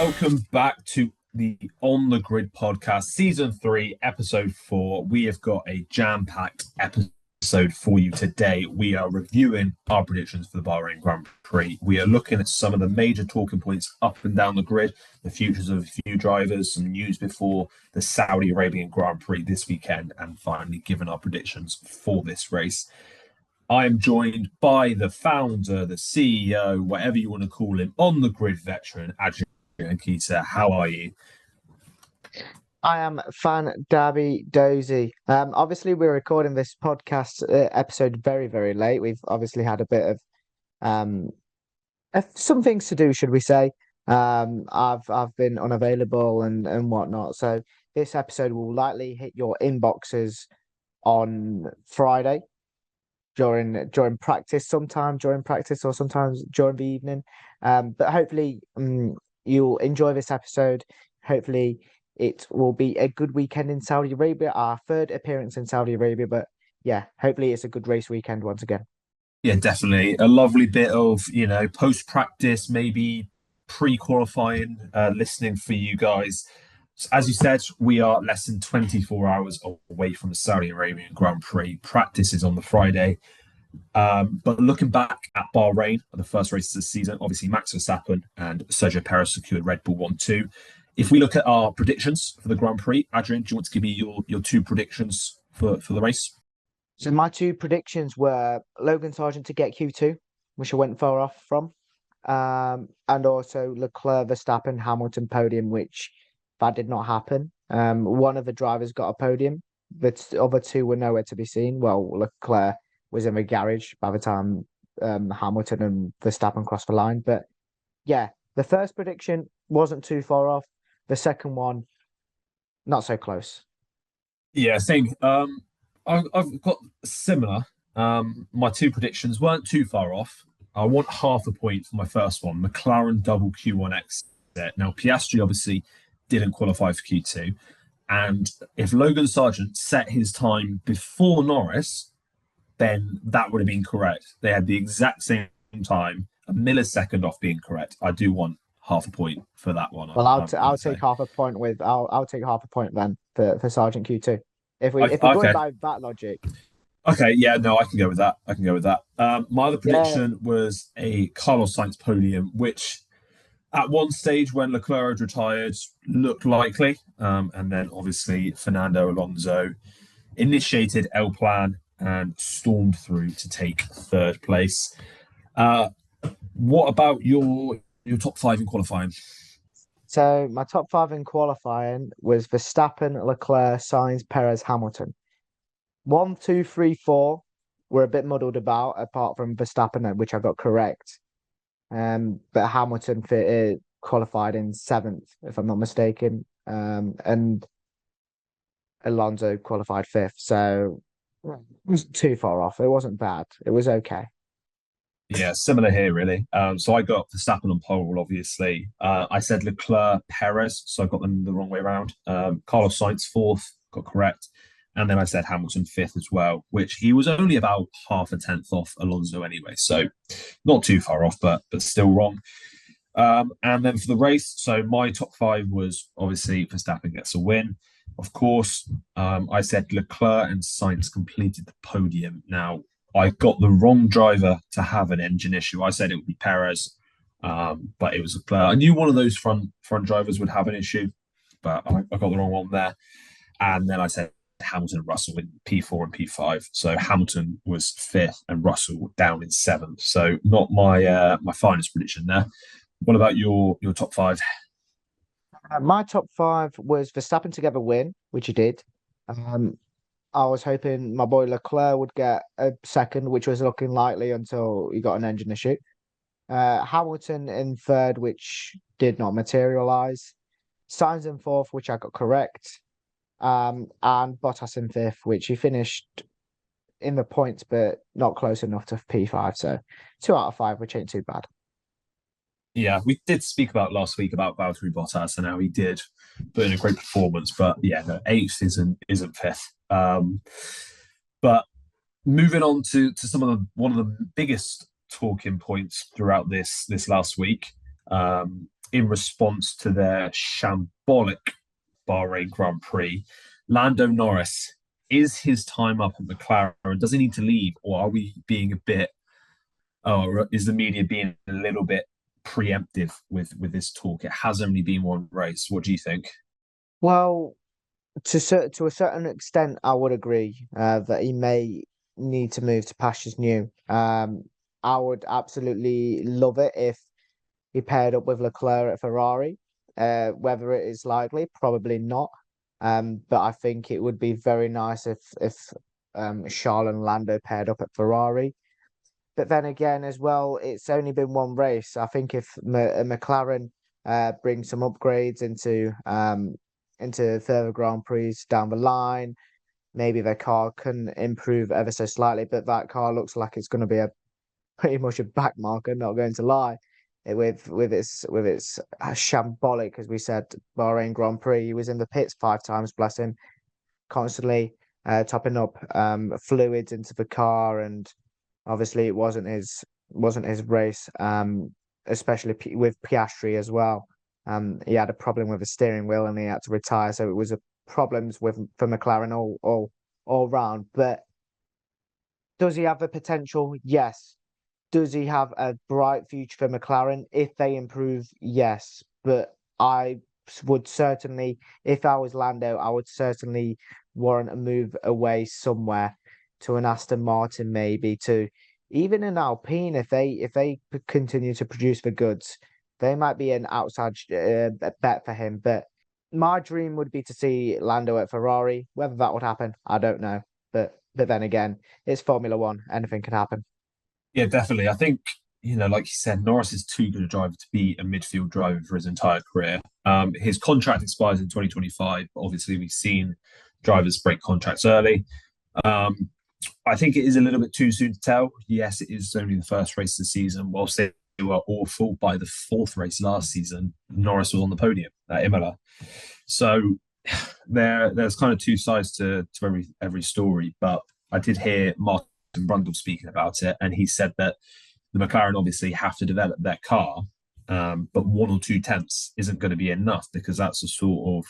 welcome back to the On the Grid podcast, season 3, episode 4. We have got a jam-packed episode for you today. We are reviewing our predictions for the Bahrain Grand Prix. We are looking at some of the major talking points up and down the grid, the futures of a few drivers, some news before the Saudi Arabian Grand Prix this weekend, and finally giving our predictions for this race. I am joined by the founder, the CEO, whatever you want to call him, on the grid veteran, Adrian Keita. How are you? I am Fan Darby Dozy. Obviously, we're recording this podcast episode very, very late. We've obviously had a bit of some things to do, should we say? I've been unavailable and whatnot. So this episode will likely hit your inboxes on Friday during practice, sometime during practice or sometimes during the evening. But hopefully you'll enjoy this episode. Hopefully it will be a good weekend in Saudi Arabia, our third appearance in Saudi Arabia. But yeah, hopefully it's a good race weekend once again. Yeah, definitely. A lovely bit of, post-practice, maybe pre-qualifying listening for you guys. As you said, we are less than 24 hours away from the Saudi Arabian Grand Prix. Practice is on the Friday. But looking back at Bahrain, the first race of the season, obviously Max Verstappen and Sergio Perez secured Red Bull 1-2. If we look at our predictions for the Grand Prix, Adrian, do you want to give me your two predictions for the race? So my two predictions were Logan Sargent to get Q2, which I went far off from, and also Leclerc, Verstappen, Hamilton podium, which that did not happen. One of the drivers got a podium. The other two were nowhere to be seen. Well, Leclerc was in the garage by the time Hamilton and Verstappen crossed the line. But yeah, the first prediction wasn't too far off. The second one, not so close. Yeah, same. I've got similar. My two predictions weren't too far off. I want half a point for my first one. McLaren double Q1 exit. Now, Piastri obviously didn't qualify for Q2. And if Logan Sargent set his time before Norris, then that would have been correct. They had the exact same time, a millisecond off being correct. I do want half a point for that one. Well, I'll take half a point with I'll take half a point then for Sargent Q2. If we're going by that logic. Okay, yeah, no, I can go with that. My other prediction was a Carlos Sainz podium, which at one stage when Leclerc had retired looked likely. And then obviously Fernando Alonso initiated L Plan and stormed through to take third place. What about your top 5 in qualifying? So my top 5 in qualifying was Verstappen, Leclerc, Sainz, Perez, Hamilton. 1, 2, 3, 4 were a bit muddled about, apart from Verstappen, which I got correct. But Hamilton qualified in 7th, if I'm not mistaken. And Alonso qualified 5th. So it wasn't too far off. It wasn't bad. It was okay. Yeah, similar here, really. So I got Verstappen on pole, obviously. I said Leclerc, Perez, so I got them the wrong way around. Carlos Sainz 4th, got correct. And then I said Hamilton 5th as well, which he was only about half a tenth off Alonso anyway. So not too far off, but still wrong. And then for the race, so my top 5 was obviously Verstappen gets a win. Of course, I said Leclerc and Sainz completed the podium. Now, I got the wrong driver to have an engine issue. I said it would be Perez, but it was Leclerc. I knew one of those front drivers would have an issue, but I got the wrong one there. And then I said Hamilton and Russell in P4 and P5. So Hamilton was 5th and Russell down in 7th. So not my my finest prediction there. What about your top 5? My top 5 was Verstappen to get a win, which he did. I was hoping my boy Leclerc would get a second, which was looking likely until he got an engine issue. Hamilton in 3rd, which did not materialize. Sainz in 4th, which I got correct. And Bottas in 5th, which he finished in the points, but not close enough to P5. So 2 out of 5, which ain't too bad. Yeah, we did speak about last week about Valtteri Bottas and how he did put in a great performance, but yeah, no, 8th isn't 5th. But moving on to some of one of the biggest talking points throughout this last week, in response to their shambolic Bahrain Grand Prix. Lando Norris, is his time up at McLaren? Does he need to leave, or are we being a bit? Oh, is the media being a little bit preemptive with this talk? It has only been one race. What do you think? Well, to a certain extent, I would agree that he may need to move to pastures new. I would absolutely love it if he paired up with Leclerc at Ferrari. Whether it is likely, probably not. But I think it would be very nice if Charles and Lando paired up at Ferrari. But then again, as well, it's only been one race. I think if McLaren bring some upgrades into further Grand Prix down the line, maybe their car can improve ever so slightly. But that car looks like it's going to be a pretty much a back marker. Not going to lie, with its shambolic, as we said, Bahrain Grand Prix. He was in the pits 5 times, bless him, constantly topping up fluids into the car, and obviously it wasn't his race, especially with Piastri as well. He had a problem with the steering wheel and he had to retire, so it was a problems with for McLaren all round. But does he have the potential? Yes. Does he have a bright future for McLaren if they improve? Yes. But I would certainly, if I was Lando, I would certainly warrant a move away somewhere to an Aston Martin, maybe to even an Alpine. If they continue to produce the goods, they might be an outside bet for him. But my dream would be to see Lando at Ferrari. Whether that would happen, I don't know. But then again, it's Formula One. Anything can happen. Yeah, definitely. I think, like you said, Norris is too good a driver to be a midfield driver for his entire career. His contract expires in 2025. Obviously, we've seen drivers break contracts early. Um, I think it is a little bit too soon to tell. Yes, it is only the first race of the season. Whilst they were awful by the fourth race last season, Norris was on the podium at Imola. So there's kind of two sides to every story. But I did hear Martin Brundle speaking about it, and he said that the McLaren obviously have to develop their car, but 1 or 2 tenths isn't going to be enough because that's the sort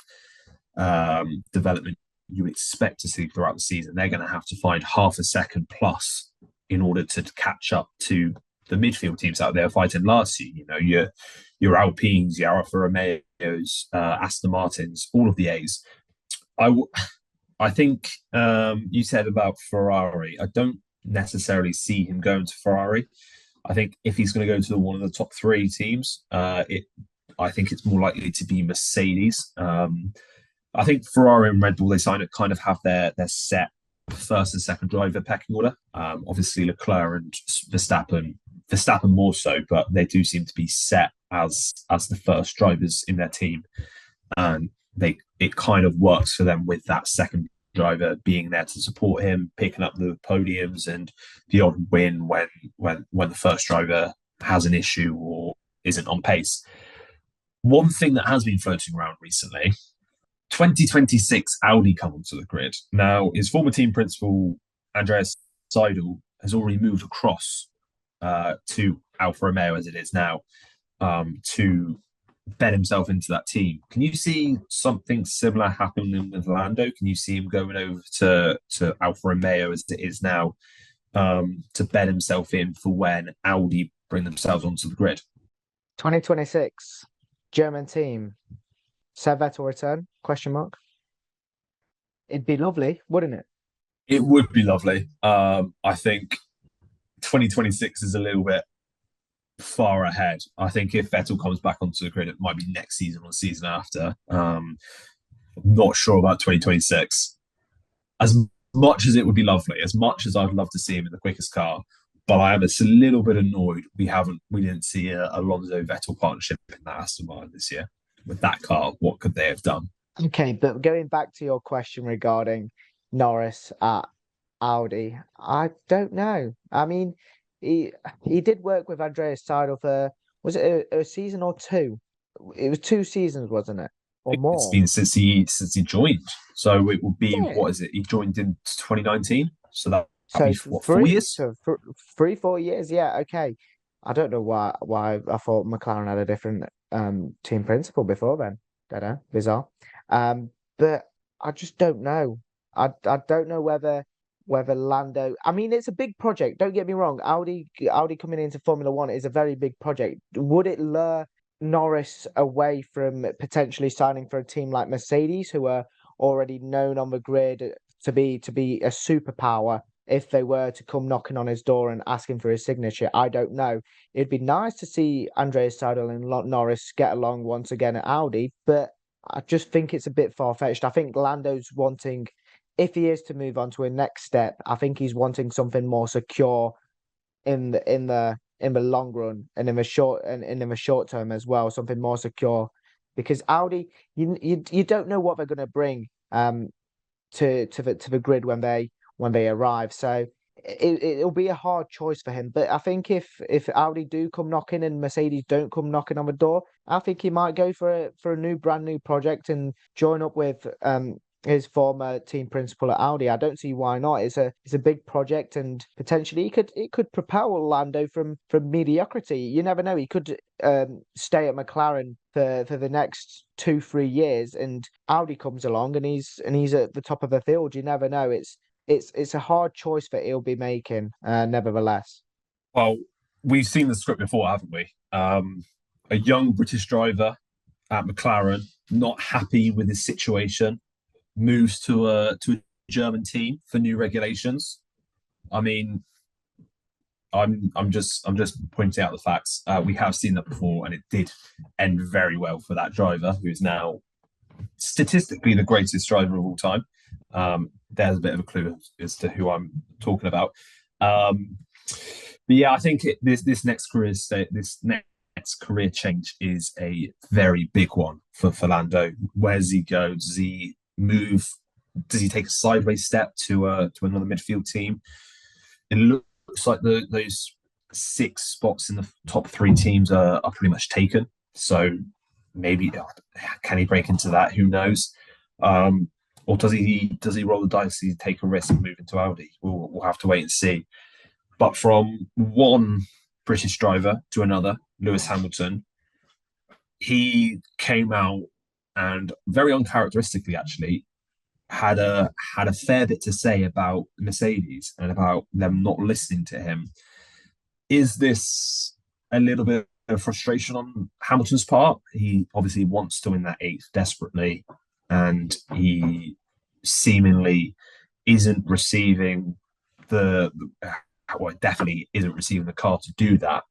of development you expect to see throughout the season. They're going to have to find half a second plus in order to catch up to the midfield teams out there fighting last year. Your Alpines, your Alfa Romeos, Aston Martins, all of the A's. I think you said about Ferrari. I don't necessarily see him going to Ferrari. I think if he's going to go to one of the top three teams, I think it's more likely to be Mercedes. I think Ferrari and Red Bull, they kind of have their set first and second driver pecking order. Obviously Leclerc and Verstappen more so, but they do seem to be set as the first drivers in their team, and it kind of works for them with that second driver being there to support him, picking up the podiums and the odd win when the first driver has an issue or isn't on pace. One thing that has been floating around recently, 2026 Audi come onto the grid. Now, his former team principal, Andreas Seidel, has already moved across to Alfa Romeo as it is now, to bed himself into that team. Can you see something similar happening with Lando? Can you see him going over to Alfa Romeo as it is now, to bed himself in for when Audi bring themselves onto the grid? 2026 German team. Sir Vettel return? Question mark. It'd be lovely, wouldn't it? It would be lovely. I think 2026 is a little bit far ahead. I think if Vettel comes back onto the grid, it might be next season or the season after. I'm not sure about 2026. As much as it would be lovely, as much as I'd love to see him in the quickest car, but I am a little bit annoyed we didn't see a Alonso Vettel partnership in that Aston Martin this year. With that car, what could they have done? Okay, but going back to your question regarding Norris at Audi, I don't know. I mean, he did work with Andreas Seidel for, was it a season or two? It was 2 seasons, wasn't it? Or It's more? been since he joined, so it would be, Yeah. what is it? He joined in 2019, so that'd be So what, 4 three, years? so 3, 4 years. Yeah. Okay. I don't know why I thought McLaren had a different team principal before then. Don't know, bizarre. But I just don't know. I don't know whether Lando. I mean, it's a big project. Don't get me wrong. Audi coming into Formula One is a very big project. Would it lure Norris away from potentially signing for a team like Mercedes, who are already known on the grid to be a superpower? If they were to come knocking on his door and asking for his signature, I don't know. It'd be nice to see Andreas Seidel and Norris get along once again at Audi, but I just think it's a bit far-fetched. I think Lando's wanting, if he is to move on to a next step, I think he's wanting something more secure in the long run and in the short term as well, something more secure. Because Audi, you don't know what they're going to bring to the grid when they arrive. So it'll be a hard choice for him. But I think if Audi do come knocking and Mercedes don't come knocking on the door, I think he might go for a brand new project and join up with his former team principal at Audi. I don't see why not. It's a big project, and potentially it could propel Lando from mediocrity. You never know. He could stay at McLaren for the next 2-3 years, and Audi comes along and he's at the top of the field. You never know. It's a hard choice that he'll be making, nevertheless. Well, we've seen the script before, haven't we? A young British driver at McLaren, not happy with his situation, moves to a German team for new regulations. I mean, I'm just pointing out the facts. We have seen that before, and it did end very well for that driver, who is now statistically the greatest driver of all time. There's a bit of a clue as to who I'm talking about. But yeah, I think this next career change is a very big one for Lando. Where does he go? Does he move? Does he take a sideways step to another midfield team? It looks like those 6 spots in the top 3 teams are pretty much taken. So maybe can he break into that? Who knows? Or does he roll the dice? Does he take a risk and move into Audi? We'll have to wait and see. But from one British driver to another, Lewis Hamilton, he came out and very uncharacteristically, actually, had a fair bit to say about Mercedes and about them not listening to him. Is this a little bit of frustration on Hamilton's part? He obviously wants to win that 8th desperately, and he seemingly isn't receiving definitely isn't receiving the car to do that.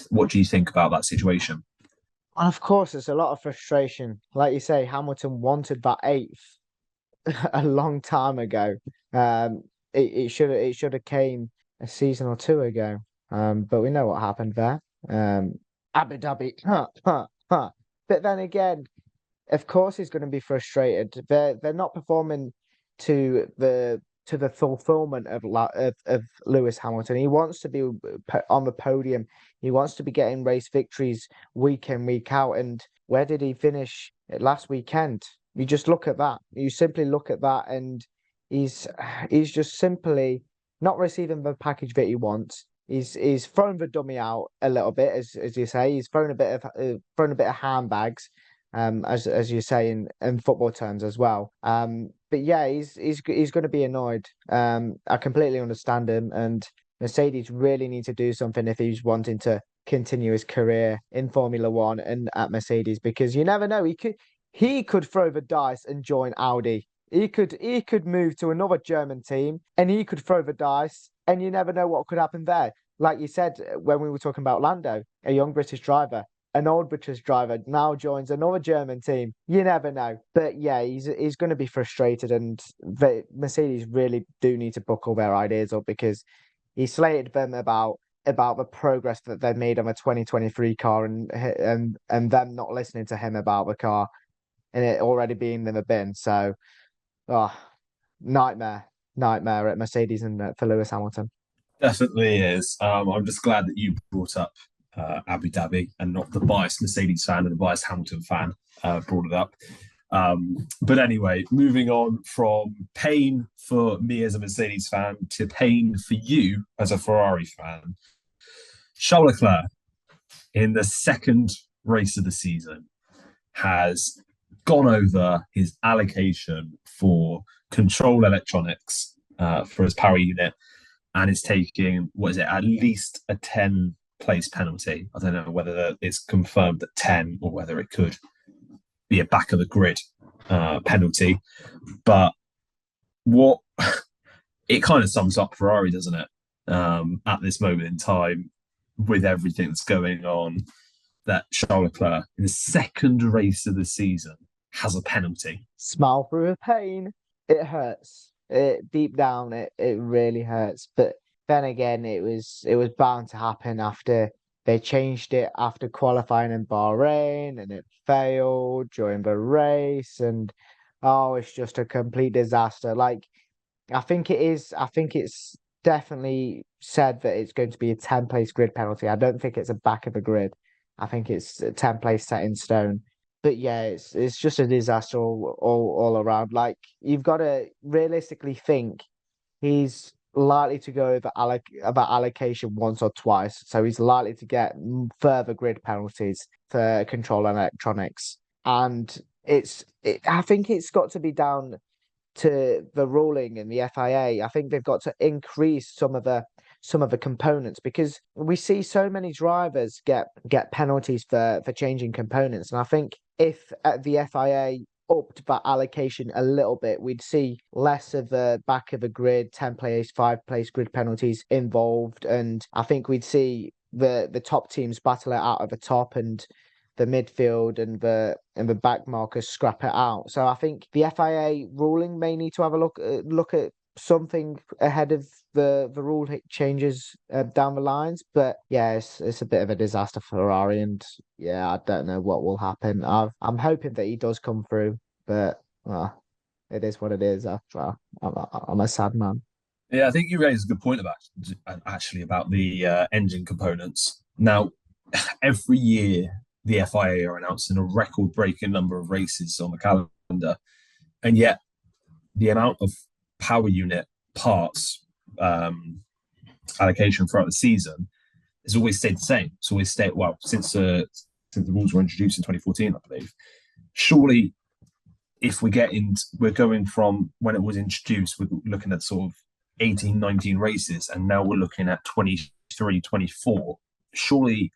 What do you think about that situation? And of course, there's a lot of frustration. Like you say, Hamilton wanted that 8th a long time ago. It should have came a season or 2 ago. But we know what happened there. Abu Dhabi. But then again, of course he's going to be frustrated. They're not performing to the fulfillment of Lewis Hamilton. He wants to be on the podium. He wants to be getting race victories week in, week out. And where did he finish last weekend? You just look at that. You simply look at that, and he's just simply not receiving the package that he wants. He's thrown the dummy out a little bit, as you say. He's thrown a bit of handbags, as you say in football terms as well. But yeah, he's going to be annoyed. I completely understand him, and Mercedes really need to do something if he's wanting to continue his career in Formula One and at Mercedes, because you never know. He could throw the dice and join Audi. He could move to another German team and he could throw the dice, and you never know what could happen there. Like you said when we were talking about Lando, a young British driver, an old British driver now joins another German team. You never know. But yeah, he's going to be frustrated, and Mercedes really do need to buckle their ideas up, because he slated them about the progress that they made on the 2023 car, and them not listening to him about the car, and it already being in the bin. So, oh, nightmare at Mercedes and for Lewis Hamilton. Definitely is. I'm just glad that you brought up Abu Dhabi and not the biased Mercedes fan and the biased Hamilton fan brought it up. But anyway, moving on from pain for me as a Mercedes fan to pain for you as a Ferrari fan. Charles Leclerc in the second race of the season has gone over his allocation for control electronics for his power unit and is taking, what is it, at least a 10 place penalty. I don't know whether it's confirmed at 10 or whether it could be a back of the grid penalty. But what it kind of sums up Ferrari, doesn't it? At this moment in time, with everything that's going on, that Charles Leclerc, in the second race of the season, has a penalty. Smile through a pain. It hurts. It deep down, it really hurts. But then again, it was bound to happen after they changed it after qualifying in Bahrain, and it failed during the race, and oh, it's just a complete disaster. Like, I think it is. I think it's definitely said that it's going to be a 10 place grid penalty. I don't think it's a back of the grid. I think it's a 10 place set in stone. But yeah, it's just a disaster all around. Like, you've got to realistically think he's likely to go over about allocation once or twice. So he's likely to get further grid penalties for control electronics. And I think it's got to be down to the ruling in the FIA. I think they've got to increase some of the components, because we see so many drivers get penalties for changing components. And I think if at the FIA upped that allocation a little bit, we'd see less of the back of a grid, 10 place, 5 place grid penalties involved. And I think we'd see the top teams battle it out at the top, and the midfield and the back markers scrap it out. So I think the FIA ruling may need to have a look at something ahead of the rule changes down the lines. But yeah, it's a bit of a disaster for Ferrari, and yeah, I don't know what will happen. I'm hoping that he does come through, but it is what it is. I'm a sad man. Yeah, I think you raised a good point about the engine components. Now, every year the FIA are announcing a record-breaking number of races on the calendar, and yet the amount of power unit parts allocation throughout the season has always stayed the same. It's always stayed since the rules were introduced in 2014, I believe. Surely, if we're going from when it was introduced, we're looking at sort of 18, 19 races, and now we're looking at 23, 24. Surely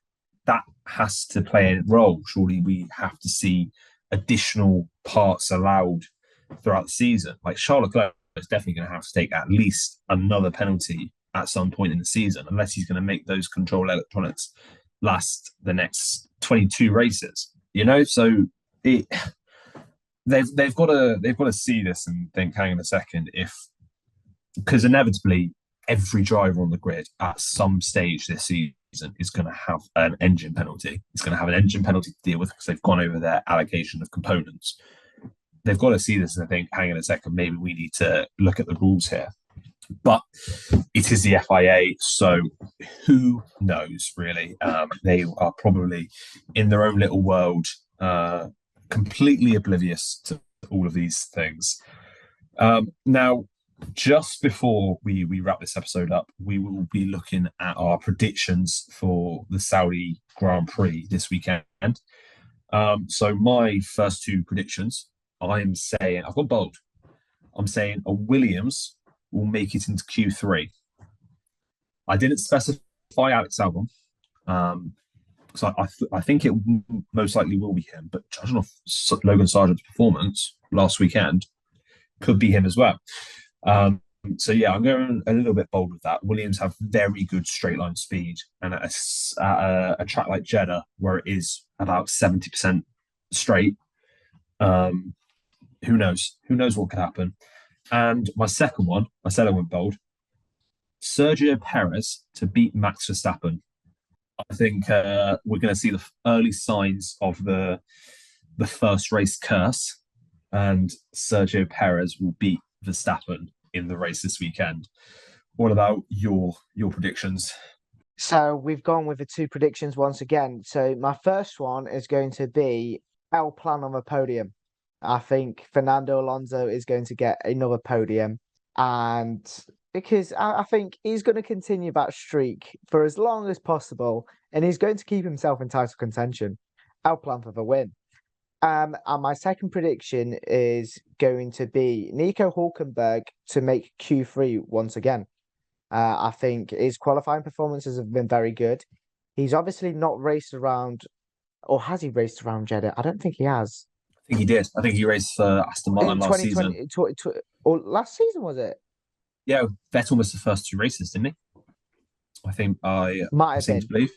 that has to play a role. Surely we have to see additional parts allowed throughout the season. Like, Charles Leclerc is definitely going to have to take at least another penalty at some point in the season, unless he's going to make those control electronics last the next 22 races. So they've got to see this and think, hang on a second, because inevitably every driver on the grid at some stage this season is going to have an engine penalty. It's going to have an engine penalty to deal with because they've gone over their allocation of components. They've got to see this and think, hang on a second, maybe we need to look at the rules here. But it is the FIA, so who knows, really? They are probably in their own little world, completely oblivious to all of these things. Now, just before we wrap this episode up, we will be looking at our predictions for the Saudi Grand Prix this weekend. So my first two predictions, I'm saying, I've got bold. I'm saying a Williams will make it into Q3. I didn't specify Alex Albon, so I think it most likely will be him, but judging off Logan Sargent's performance last weekend, could be him as well. So yeah, I'm going a little bit bold with that. Williams have very good straight line speed, and at a track like Jeddah, where it is about 70% straight, who knows? Who knows what could happen? And my second one, I said I went bold. Sergio Perez to beat Max Verstappen. I think we're going to see the early signs of the first race curse, and Sergio Perez will beat Verstappen in the race this weekend. What about your predictions? So we've gone with the two predictions once again. So my first one is going to be El Plan on the podium. I think Fernando Alonso is going to get another podium, and because I think he's going to continue that streak for as long as possible, and he's going to keep himself in title contention. I'll plan for the win. And my second prediction is going to be Nico Hulkenberg to make Q3 once again. I think his qualifying performances have been very good. He's obviously not raced around, or has he raced around Jeddah? I don't think he has. I think he did. I think he raced for Aston Martin In last season. 2020, or last season, was it? Yeah, Vettel missed the first two races, didn't he? I think Might I have seem to been. believe.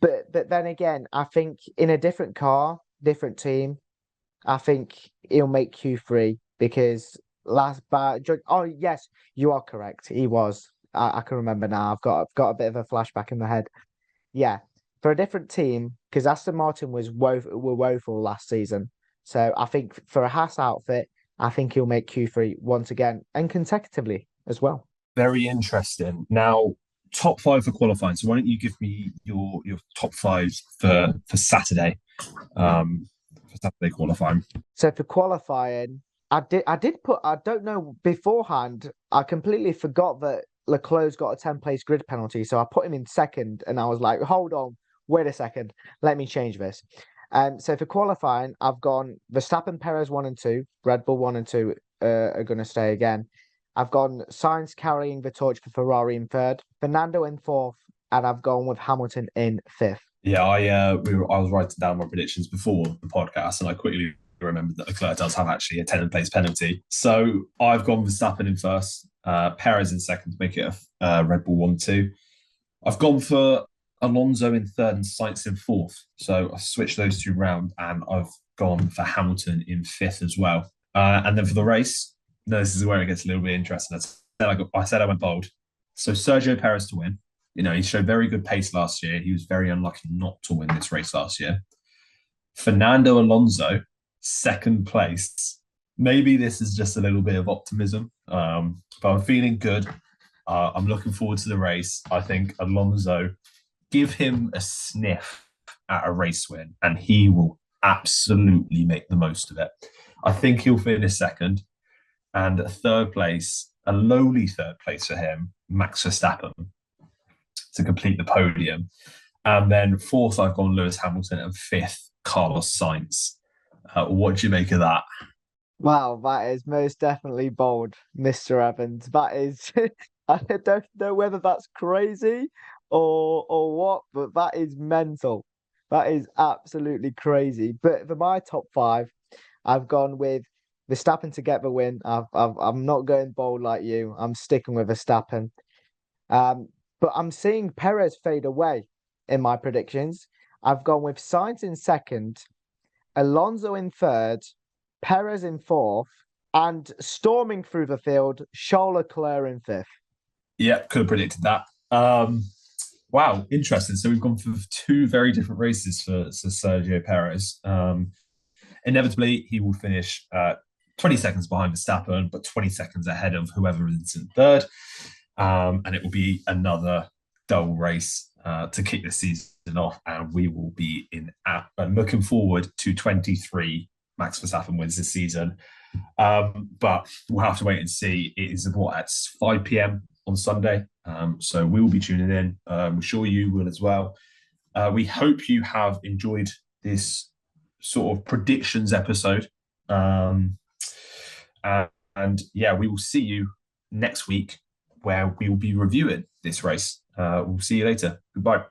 But then again, I think in a different car, different team, I think he'll make Q3 because oh yes, you are correct. He was. I can remember now. I've got a bit of a flashback in my head. Yeah, for a different team because Aston Martin were woeful last season. So I think for a Haas outfit, I think he'll make Q3 once again and consecutively as well. Very interesting. Now, top five for qualifying. So why don't you give me your top five for Saturday, for Saturday qualifying? So for qualifying, I did put, I don't know beforehand, I completely forgot that Leclerc's got a 10 place grid penalty. So I put him in second and I was like, hold on, wait a second, let me change this. So for qualifying, I've gone Verstappen, Perez 1 and 2, Red Bull 1 and 2 are going to stay again. I've gone Sainz carrying the torch for Ferrari in third, Fernando in fourth, and I've gone with Hamilton in fifth. Yeah, I was writing down my predictions before the podcast, and I quickly remembered that Leclerc does have actually a 10 place penalty. So I've gone Verstappen in first, Perez in second to make it a Red Bull 1-2. I've gone for Alonso in third and Sainz in fourth. So I switched those two round, and I've gone for Hamilton in fifth as well. And then for the race, no, this is where it gets a little bit interesting. I said I went bold. So Sergio Perez to win. You know, he showed very good pace last year. He was very unlucky not to win this race last year. Fernando Alonso, second place. Maybe this is just a little bit of optimism, but I'm feeling good. I'm looking forward to the race. I think Alonso, give him a sniff at a race win, and he will absolutely make the most of it. I think he'll finish second, and third place, a lowly third place for him, Max Verstappen, to complete the podium. And then fourth, I've gone Lewis Hamilton, and fifth, Carlos Sainz. What do you make of that? Wow, that is most definitely bold, Mr. Evans. That is, I don't know whether that's crazy or what, but that is mental. That is absolutely crazy. But for my top five, I've gone with Verstappen to get the win. I'm not going bold like you. I'm sticking with Verstappen. But I'm seeing Perez fade away in my predictions. I've gone with Sainz in second, Alonso in third, Perez in fourth, and storming through the field, Charles Leclerc in fifth. Yeah, could have predicted that. Wow, interesting. So we've gone for two very different races for Sergio Perez. Inevitably, he will finish 20 seconds behind Verstappen, but 20 seconds ahead of whoever is in third. And it will be another dull race to kick the season off. And we will be looking forward to 23 Max Verstappen wins this season. But we'll have to wait and see. It is at 5 p.m. on Sunday. So we will be tuning in. I'm sure you will as well. We hope you have enjoyed this sort of predictions episode. And yeah, we will see you next week where we will be reviewing this race. We'll see you later. Goodbye.